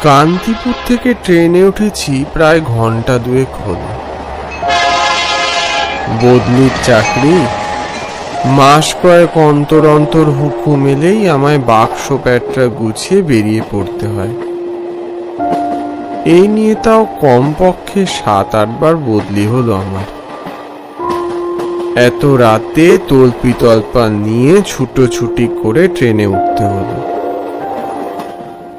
কান্তিপুর থেকে ট্রেনে উঠেছি প্রায় ঘন্টা দুয়েক হলো। বদলির চাকরি, মাস কয়েক অন্তর অন্তর হুকুম এলেই আমায় বাক্স প্যাটরা গুছিয়ে বেরিয়ে পড়তে হয়। এই নিয়ে তাও কমপক্ষে 7-8 বার বদলি হলো আমার। এত রাতে তল্পিতল্পা নিয়ে ছুটোছুটি করে ট্রেনে উঠতে হলো।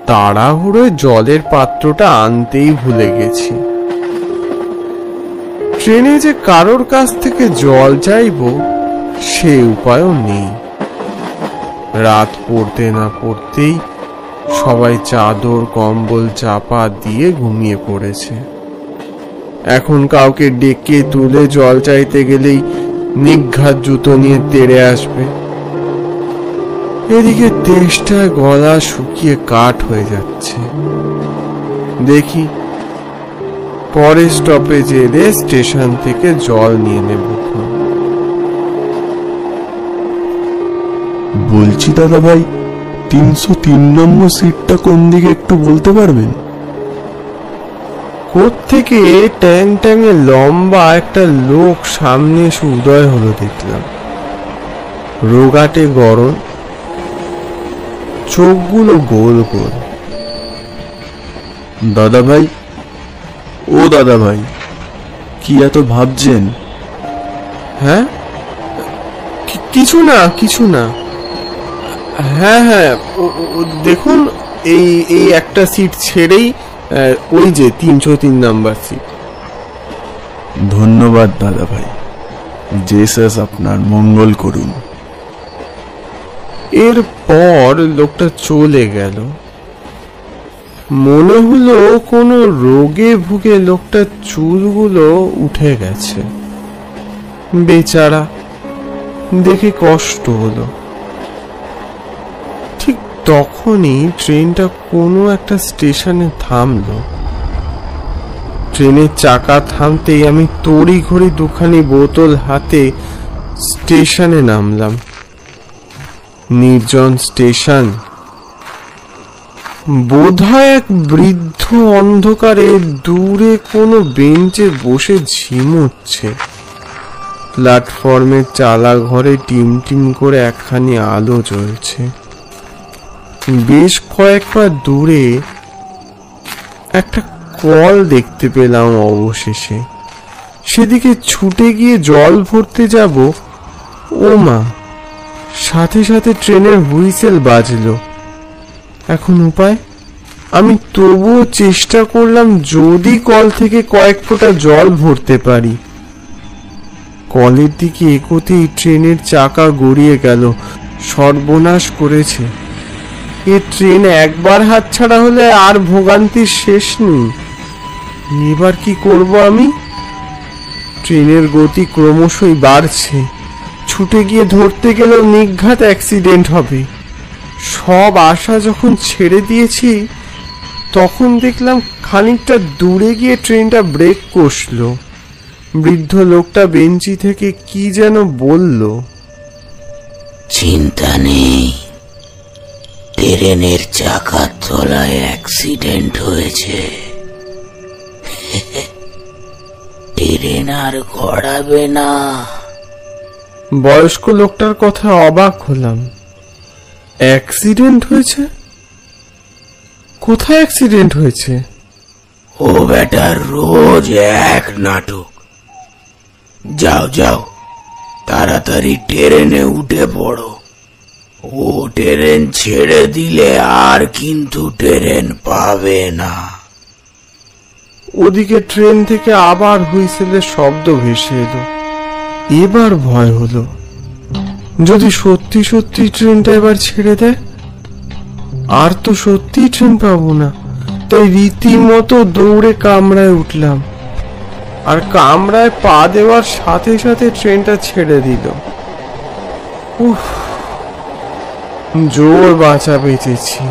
তাড়াহুড়োয় জলের পাত্রটা আনতেই ভুলে গেছি। ট্রেনে যে কারোর কাছ থেকে জল চাইবো সে উপায়ও নেই। রাত পড়তে না পড়তেই সবাই চাদর কম্বল চাপা দিয়ে ঘুমিয়ে পড়েছে। এখন কাউকে ডেকে তুলে জল চাইতে গেলেই নিঘাত জুতো নিয়ে তেড়ে আসবে। এদিকে তেষ্টায় গলা শুকিয়ে কাঠ হয়ে যাচ্ছে। দেখি পরের স্টপেজে এলে স্টেশন থেকে জল নিয়ে নেব। বলছি দাদা ভাই, 303 নম্বর সিটটা কোন দিকে একটু বলতে পারবেন? কোত্থেকে ট্যাং ট্যাঙে লম্বা একটা লোক সামনে এসে উদয় হলো দেখলাম। রোগাটে গরম, চোখগুলো গোল গোল। দাদা ভাই, ও দাদা ভাই, কি এত ভাবছেন? হ্যাঁ, কিছু না কিছু না। হ্যাঁ হ্যাঁ, দেখুন এই একটা সিট ছেড়েই ওই যে 303 নাম্বার সিট। ধন্যবাদ দাদা ভাই, জেসাস আপনার মঙ্গল করুন। এরপর লোকটা চলে গেল। মনে হলো কোনো রোগে ভুগে লোকটার চুলগুলো উঠে গেছে। বেচারা, দেখে কষ্ট হলো। ঠিক তখনই ট্রেনটা কোনো একটা স্টেশনে থামলো। ট্রেনের চাকা থামতেই আমি তড়িঘড়ি দুখানি বোতল হাতে স্টেশনে নামলাম। নির্জন স্টেশন। বোধহয় এক বৃদ্ধ অন্ধকারে দূরে কোনো বেঞ্চে বসে ঝিমুচ্ছে। প্ল্যাটফর্মের চালা ঘরে টিমটিম করে একখানি আলো জ্বলছে। বেশ কয়েকবার দূরে একটা কল দেখতে পেলাম অবশেষে। সেদিকে ছুটে গিয়ে জল ভরতে যাব, ও মা, সাথে সাথে ট্রেনের হুইসেল বাজলো। এখন উপায়? আমি তবুও চেষ্টা করলাম যদি কল থেকে কয়েক ফোঁটা জল ভরতে পারি। কলের দিকে এগোতেই ট্রেনের চাকা গড়িয়ে গেল। সর্বনাশ করেছে। এ ট্রেন একবার হাতছাড়া হলে আর ভোগান্তির শেষ নেই। এবার কি করব আমি? ট্রেনের গতি ক্রমশই বাড়ছে। ছুটে গিয়ে ধরতে গেলেও নিঘাত অ্যাক্সিডেন্ট হবে। সব আশা যখন ছেড়ে দিয়েছি, তখন দেখলাম খানিকটা দূরে গিয়ে ট্রেনটা ব্রেক কষলো। বৃদ্ধ লোকটা বেঞ্চি থেকে কি যেন বলল। চিন্তা নেই, ট্রেনের চাকার তলায় অ্যাক্সিডেন্ট হয়েছে। ট্রেন আর গড়াবে না। বয়স্ক লোকটার কথা অবাক হলাম। অ্যাক্সিডেন্ট হয়েছে? কোথায় অ্যাক্সিডেন্ট হয়েছে? ও বেটার রোজ এক নাটক। যাও যাও, তাড়াতাড়ি ট্রেনে উঠে পড়ো। ও ট্রেন ছেড়ে দিলে আর কিন্তু ট্রেন পাবে না। ওদিকে ট্রেন থেকে আবার হুইসেলের শব্দ ভেসে এলো। এবার ভয় হলো, যদি সত্যি সত্যি ট্রেনটা এবার ছেড়ে দেয়, আর তো সত্যি ট্রেন পাবো না। তাই রীতিমতো দৌড়ে কামরায় উঠলাম। আর কামরায় পা দেওয়ার সাথে সাথে ট্রেনটা ছেড়ে দিল। উফ, জোর বাঁচা বেঁচেছি।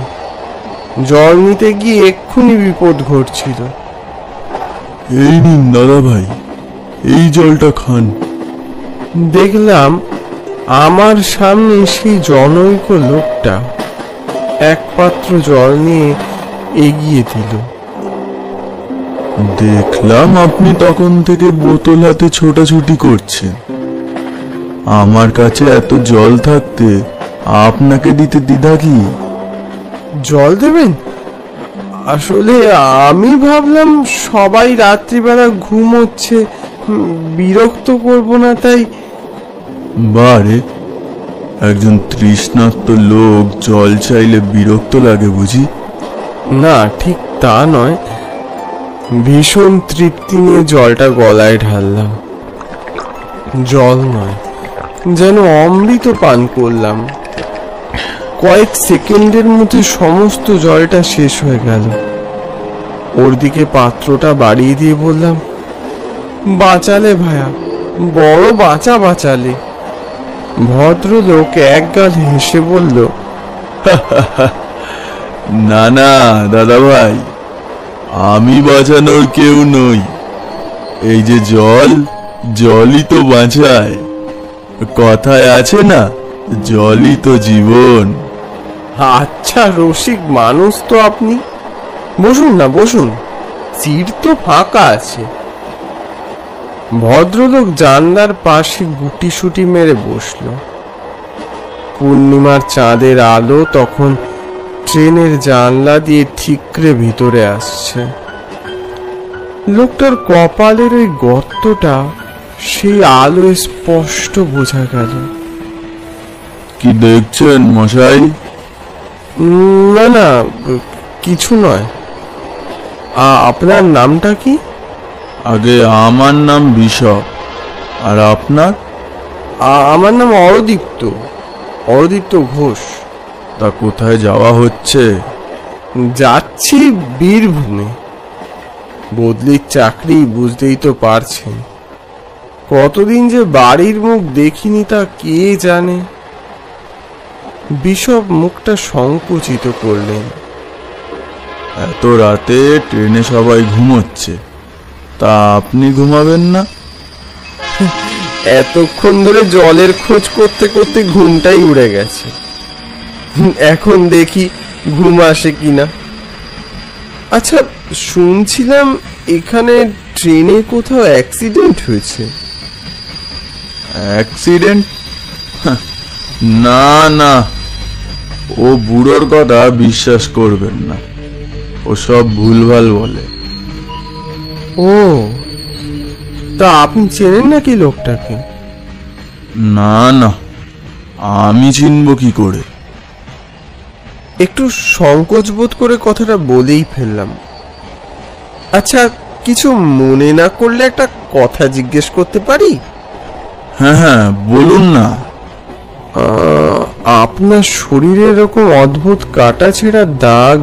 জল নিতে গিয়ে এক্ষুনি বিপদ ঘটছিল। এই নিন দাদা ভাই, এই জলটা খান। দেখলাম আমার সামনে সেই জনৈক লোকটা এক পাত্র জল নিয়ে এগিয়ে দিল। দেখলাম আপনি তখন থেকে বোতল হাতে ছোটাছুটি করছেন। আমার কাছে এত জল থাকতে আপনাকে দিতে দ্বিধা কি? জল দেবেন? আসলে আমি ভাবলাম সবাই রাত্রিবেলা ঘুমোচ্ছে, বিরক্ত করব না, তাই। বারে, একজন তৃষ্ণার্ত লোক জল চাইলে বিরক্ত লাগে বুঝি? না, ঠিক তা নয়। ভীষণ তৃপ্তি নিয়ে জলটা গলায় ঢাললাম। জল নয়, যেন অমৃত পান করলাম। কয়েক সেকেন্ডের মধ্যে সমস্ত জলটা শেষ হয়ে গেল। ওর দিকে পাত্রটা বাড়িয়ে দিয়ে বললাম, বাঁচালে ভায়া, বড় বাঁচালে। ভদ্রলোক একগাল হেসে বলল, না না দাদা ভাই, আমি বাঁচানোর কেউ নই। এই যে জলই তো বাঁচায়। কথায় আছে না, জলই তো জীবন। আচ্ছা, রসিক মানুষ তো আপনি। বসুন না, বসুন, সিট তো ফাঁকা আছে। ভদ্রলোক জানলার পাশে গুটিসুটি মেরে বসলো। পূর্ণিমার চাঁদের আলো তখন ট্রেনের জানলা দিয়ে ঠিকরে ভিতরে আসছে। লোকটার কপালের ওই গর্তটা সেই আলো স্পষ্ট বোঝা গেল। কি দেখছেন মশাই? না না, কিছু নয়। আপনার নামটা কি? আগে আমার নাম বিশপ, আর আপনার? আমার নাম অরদীপ্ত ঘোষ। তা কোথায় যাওয়া হচ্ছে? যাচ্ছি বীরভূমে। বদলির চাকরি, বুঝতেই তো পারছেন। কতদিন যে বাড়ির মুখ দেখিনি তা কে জানে। বিশপ মুখটা সংকুচিত করলেন। এত রাতে ট্রেনে সবাই ঘুমোচ্ছে, তা আপনি ঘুমাবেন না? এতক্ষণ ধরে জলের খোঁজ করতে করতে ঘুমটাই উড়ে গেছে। এখন দেখি ঘুম আসে কিনা। আচ্ছা, শুনছিলাম এখানে ট্রেনে কোথাও অ্যাক্সিডেন্ট হয়েছে। অ্যাক্সিডেন্ট? না না, ও বুড়োর কথা বিশ্বাস করবেন না। ও সব ভুলভাল বলে। ও, তা আপনি চেনেন নাকি লোকটাকে? না না, আমি চিনব কি করে? একটু সংকোচ বোধ করে কথাটা বলেই ফেললাম। আচ্ছা, কিছু মনে না করলে একটা কথা জিজ্ঞেস করতে পারি? হ্যাঁ হ্যাঁ, বলুন না। আপনার শরীরে এরকম অদ্ভুত কাটা ছেঁড়া দাগ,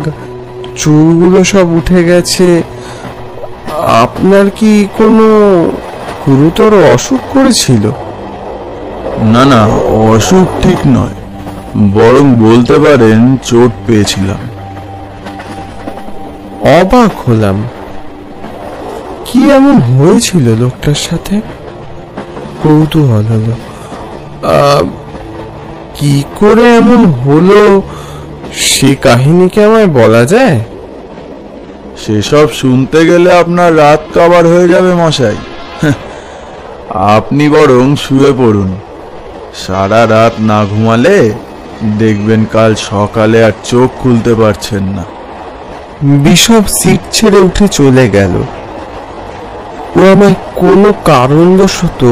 চুলগুলো সব উঠে গেছে। আপনার কি কোনো গুরুতর অসুখ করেছিল? না না, অসুখ ঠিক নয়, বরং বলতে পারেন চোট পেয়েছিলাম। অবাক হলাম। কি এমন হয়েছিল লোকটার সাথে? কৌতূহল হলো। কি করে এমন হলো সে কাহিনীকে আমায় বলা যায়? সেসব শুনতে গেলে আপনার রাত কাবার হয়ে যাবে মশাই। আপনি বরং শুয়ে পড়ুন। সারা রাত না ঘুমালে দেখবেন কাল সকালে আর চোখ খুলতে পারছেন না। বিশপ সিট ছেড়ে উঠে চলে গেল। ও আমায় কোনো কারণবশত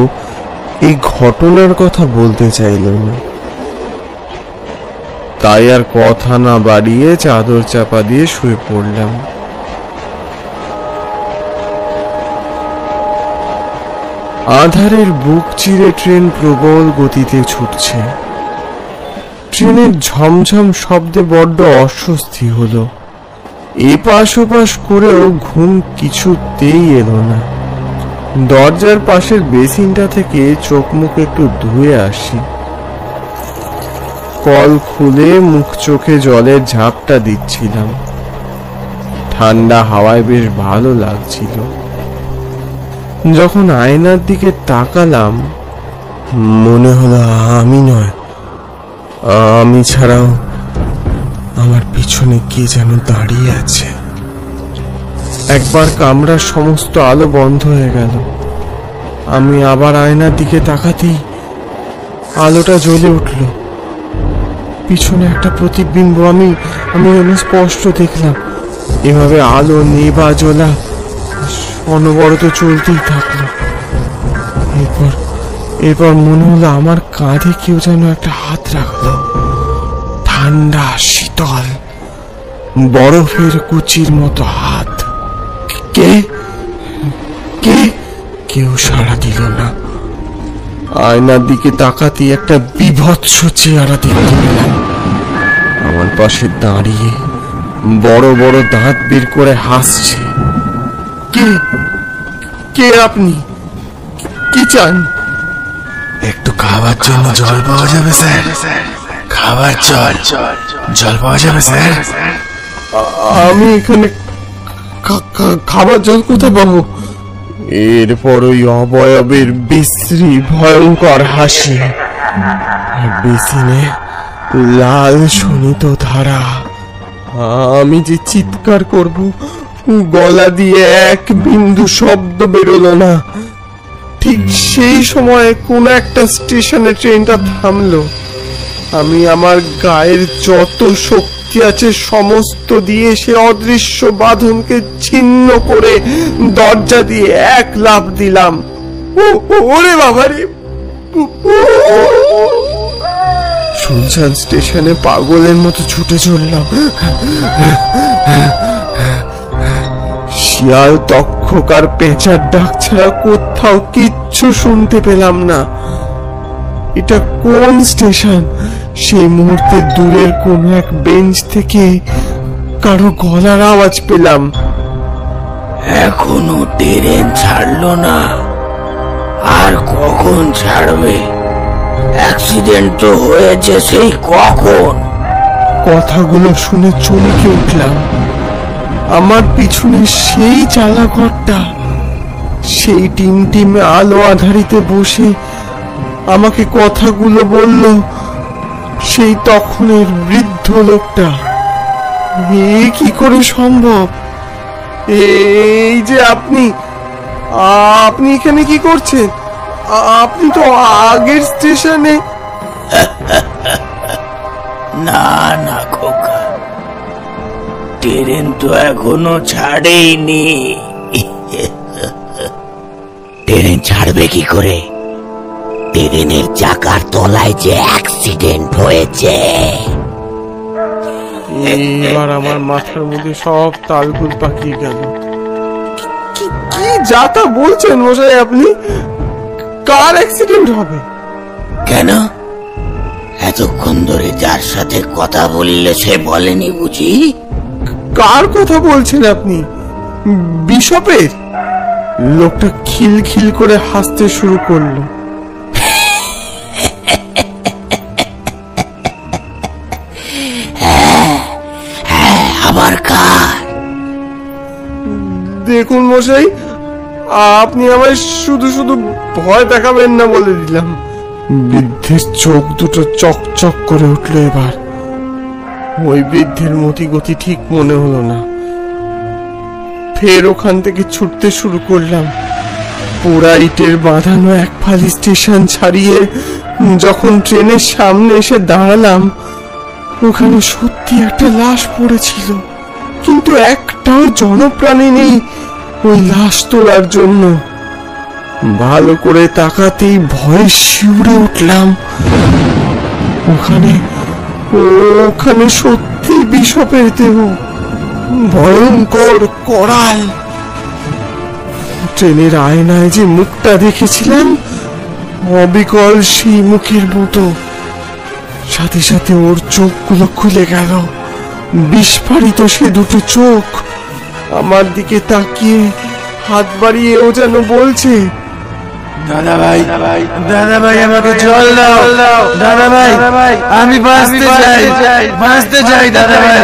এই ঘটনার কথা বলতে চাইল না। তাই আর কথা না বাড়িয়ে চাদর চাপা দিয়ে শুয়ে পড়লাম। আধারের বুক চিরে ট্রেন প্রবল গতিতে ছুটছে। ট্রেনের ঝমঝম শব্দে বড্ড অস্বস্তি হলো। এপাশ ওপাশ করেও ঘুম কিছুতেই এলো না। দরজার পাশের বেসিনটা থেকে চোখ মুখ একটু ধুয়ে আসি। কল খুলে মুখ চোখে জলের ঝাপটা দিচ্ছিলাম। ঠান্ডা হাওয়ায় বেশ ভালো লাগছিল। যখন আয়নার দিকে তাকালাম, মনে হলো আমি নয়, আমি ছাড়াও আমার পিছনে ওখানে কে যেন দাঁড়িয়ে আছে। একবার কামরার সমস্ত আলো বন্ধ হয়ে গেল। আমি আবার আয়নার দিকে তাকাতেই আলোটা জ্বলে উঠল। পিছনে একটা প্রতিবিম্ব আমি স্পষ্ট দেখলাম। এভাবে আলো নেবা জ্বলা অনবরত চলতেই থাকলো। এরপর মনে হলো আমার কাঁধে কেউ যেন একটা হাত রাখলো। ঠান্ডা শীতল বরফের কুচির মতো হাত। কে কে কেউ সাড়া দিল না। আয়নার দিকে তাকাতে একটা বিভৎস চেহারা দেখতে পেলাম। আমার পাশে দাঁড়িয়ে বড় বড় দাঁত বের করে হাসছে। কে কে আপনি? কি চান? একটু খাবার জন্য জল পাওয়া যাবে স্যার? খাবার জল পাওয়া যাবে স্যার? আমি এখানে খাবার জল কোথায় পাবো? এরপর ওই অবয়বের বিশ্রী ভয়ঙ্কর হাসি, বেসিনে লাল শোণিত ধারা। আমি যে চিৎকার করব, গলা দিয়ে এক বিন্দু শব্দ বেরোলো না। ঠিক সেই সময় কোন একটা স্টেশনে ট্রেনটা থামলো। আমি আমার গায়ের যত শক্তি আছে সমস্ত দিয়ে সে অদৃশ্য বাঁধনকে ছিন্ন করে দরজা দিয়ে এক লাফ দিলাম। ওরে বাবারে! শুনশান স্টেশনে পাগলের মতো ছুটে চললাম। শিয়াল, তক্ষক আর পেঁচার ডাক ছাড়া কোথাও কিচ্ছু শুনতে পেলাম না। এটা কোন স্টেশন? সেই মুহূর্তে দূরের কোন এক বেঞ্চ থেকে কারো গলার আওয়াজ পেলাম। এখনো ট্রেন ছাড়লো না, আর কখন ছাড়বে? অ্যাক্সিডেন্ট তো হয়েছে সেই কখন। কথাগুলো শুনে চমকে উঠলাম। আমার পিছনে সেই চালাঘরটা, সেই টিমটিমে আলো আধারিতে বসে আমাকে কথাগুলো বলল সেই তখনের বৃদ্ধ লোকটা। এ কি করে সম্ভব? এই যে আপনি এখানে কি করছেন? আপনি তো আগের স্টেশনে। না না খোকা, ট্রেন তো এখনো ছাড়েইনি। ট্রেন ছাড়বে কি করে? ট্রেনের চাকার তলায় যে অ্যাক্সিডেন্ট হয়েছে। এবার আমার মাথার মধ্যে সব তালগুল পাকিয়ে গেল। কি যাতা বলছেন মশাই আপনি? কার অ্যাক্সিডেন্ট হবে? কেন? এতক্ষণ ধরে যার সাথে কথা বললে সে বলেনি বুঝি? কার কথা বলছেন আপনি? বিশপের? লোকটা খিলখিল করে হাসতে শুরু করলো। আবার কার? দেখুন মশাই, আপনি আমায় শুধু শুধু ভয় দেখাবেন না বলে দিলাম। বৃদ্ধের চোখ দুটো চকচক করে উঠলো। এবার ওই বৃদ্ধের মতি গতি ঠিক মনে হলো না। ফের ওখান থেকে ছুটতে শুরু করলাম। পোড়া ইটের বাঁধানো এক ফালি স্টেশন ছাড়িয়ে যখন ট্রেনের সামনে এসে দাঁড়ালাম, ওখানে সত্যি একটা লাশ পড়েছিল, কিন্তু একটাও জনপ্রাণী নেই ওই লাশ তোলার জন্য। ভালো করে তাকাতেই ভয়ে শিউরে উঠলাম। ওখানে সত্যি বিশপের দেহ, ভয়ঙ্কর করাল। ট্রেনের আয়নায় যে মুখটা দেখেছিলাম, অবিকল সেই মুখের মতো। সাথে সাথে ওর চোখগুলো খুলে গেল। বিস্ফারিত সে দুটো চোখ আমার দিকে তাকিয়ে হাত বাড়িয়ে ও যেন বলছে, দাদা ভাই, আমাকে জল দাও। দাদা ভাই, আমি বাঁচতে চাই দাদা ভাই।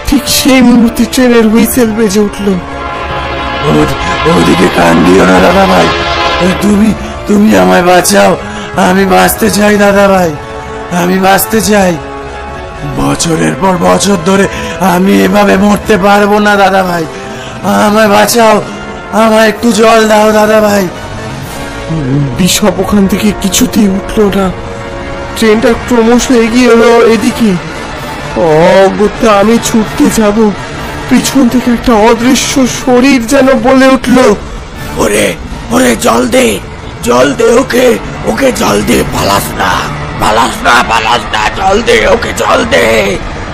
ঠিক সেই মুহূর্তে ট্রেনের হুইসেল বেজে উঠল। ওদিকে কান দিও না দাদা ভাই, তুমি আমায় বাঁচাও। আমি বাঁচতে চাই দাদা ভাই, আমি বাঁচতে চাই। বছরের পর বছর ধরে আমি এভাবে মরতে পারবো না দাদা ভাই, আমায় বাঁচাও, আমায় একটু জল দাও দাদা ভাই। বিশপ ওখান থেকে কিছুতেই উঠলো না। ট্রেনটা ক্রমশ এগিয়ে এলো এদিকে। অগত্যা আমি ছুটতে যাব, পিছন থেকে একটা অদৃশ্য শরীর যেন বলে উঠলো, ওরে ওরে জল দে, জল দে, ওকে ওকে জল দে, পালাস না পালাস না পালাস না, জল দে ওকে, জল দে,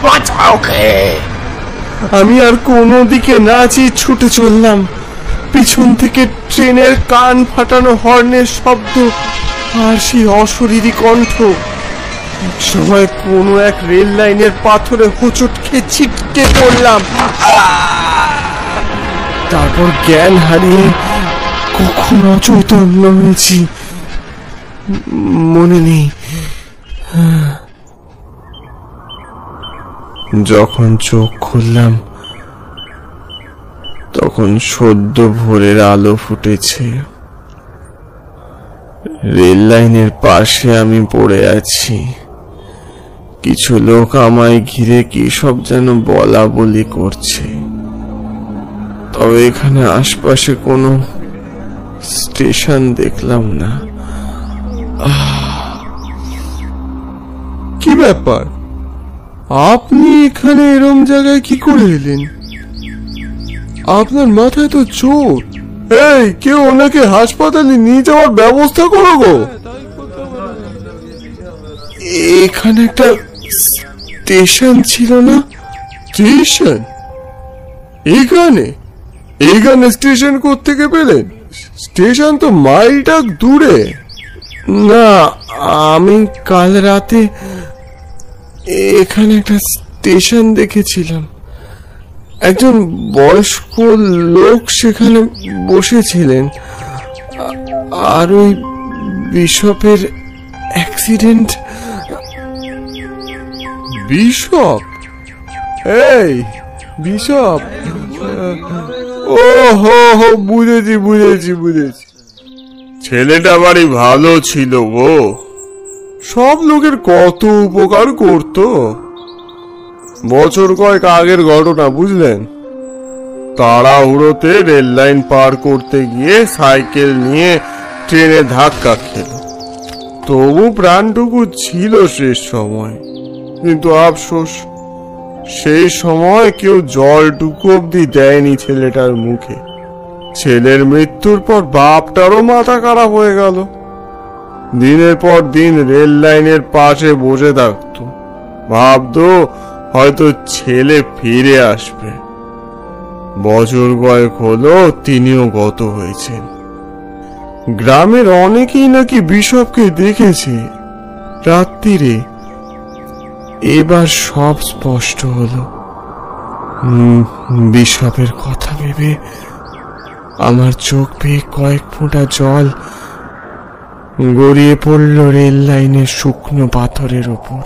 বাঁচা ওকে। আমি আর কোনো দিকে না চেয়ে ছুটে চললাম। পিছন থেকে ট্রেনের কান ফাটানো হর্নের শব্দ আর সেই অশরীরী কণ্ঠ। সময় কোনো এক রেল লাইনের পাথরে হোঁচট খেয়ে ছিটকে পড়লাম। তারপর জ্ঞান হারিয়ে কখন অচৈতন্য হয়েছি মনে নেই। যখন চোখ খুললাম তখন সদ্য ভোরের আলো ফুটেছে। রেল লাইনের পাশে আমি পড়ে আছি। কিছু লোক আমায় ঘিরে কি সব যেন বলা বলি করছে, তবে এখানে আশপাশে কোনো স্টেশন দেখলাম না। কি ব্যাপার, আপনি এখানে এরম জায়গায় কি করে এলেন? আপনার মাথায় তো চোট। এই, কেউ ওনাকে হাসপাতালে নিয়ে যাওয়ার ব্যবস্থা করো গো। এখানে একটা স্টেশন ছিল না? স্টেশন? এখানে এখানে স্টেশন কোত্থেকে পেলেন? স্টেশন তো মাইলটাক দূরে। না, আমি কাল রাতে এখানে একটা স্টেশন দেখেছিলাম। একজন বয়স্ক লোক সেখানে বসেছিলেন, আর ওই বিশপের অ্যাক্সিডেন্ট। বিশপ? এই বিশপ? ও হো হো, বুঝেছি বুঝেছি বুঝেছি। ছেলেটা বাড়ি ভালো ছিল গো, সব লোকের কত উপকার করতো। বছর কয়েক আগের ঘটনা, বুঝলেন? তাড়াহুড়োতে রেল লাইন পার করতে গিয়ে সাইকেল নিয়ে ট্রেনে ধাক্কা খেল। তবু প্রাণটুকু ছিল শেষ সময়, কিন্তু আফসোস সেই সময় কেউ জলটুকু অব্দি দেয়নি ছেলেটার মুখে। ছেলের মৃত্যুর পর বাপটারও মাথা খারাপ হয়ে গেল। দিনের পর দিন রেল লাইনের পাশে বসে থাকতো, ভাবতো হয়তো ছেলে ফিরে আসবে। বছর কয়েক হলো তিনিও গত হয়েছেন। গ্রামের অনেকেই নাকি বিশপকে দেখেছে রাত্রিরে। এবার সব স্পষ্ট হলো। বিশপের কথা ভেবে আমার চোখ বেয়ে কয়েক ফোঁটা জল গড়িয়ে পড়ল রেল লাইনের শুকনো পাথরের ওপর।